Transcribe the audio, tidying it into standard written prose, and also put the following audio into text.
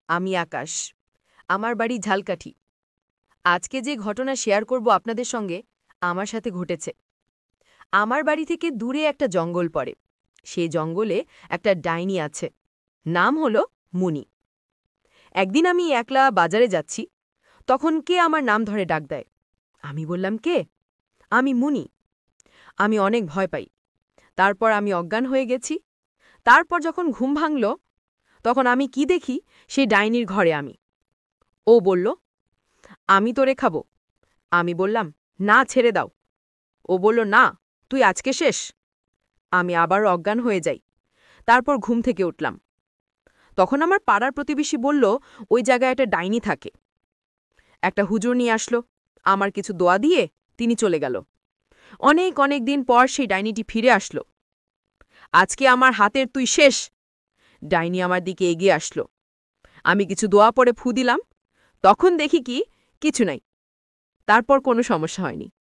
আমি আকাশ। আমার বাড়ি ঝালকাঠি। আজকে যে ঘটনা শেয়ার করব আপনাদের সঙ্গে আমার সাথে ঘটেছে। আমার বাড়ি থেকে দূরে একটা জঙ্গল পড়ে। সেই জঙ্গলে একটা ডাইনি আছে। নাম হলো মুনি। একদিন আমি একলা বাজারে যাচ্ছি, তখন কে আমার নাম ধরে ডাক দেয়। আমি বললাম, কে? আমি মুনি। আমি অনেক ভয় পাই। তারপর আমি অজ্ঞান হয়ে গেছি। তারপর যখন ঘুম ভাঙল, তখন আমি কি দেখি, সেই ডাইনির ঘরে আমি। ও বলল, আমি তোরে খাবো। আমি বললাম, না, ছেড়ে দাও। ও বলল, না, তুই আজকে শেষ। আমি আবার অজ্ঞান হয়ে যাই। তারপর ঘুম থেকে উঠলাম। তখন আমার পাড়ার প্রতিবেশী বলল, ওই জায়গায় একটা ডাইনি থাকে। একটা হুজুর নিয়ে আসলো, আমার কিছু দোয়া দিয়ে তিনি চলে গেল। অনেক অনেক দিন পর সেই ডাইনিটি ফিরে আসলো। আজকে আমার হাতের তুই শেষ। ডাইনি আমার দিকে এগিয়ে আসলো। আমি কিছু দোয়া পড়ে ফু দিলাম। তখন দেখি কি, কিছু নাই। তারপর কোনো সমস্যা হয়নি।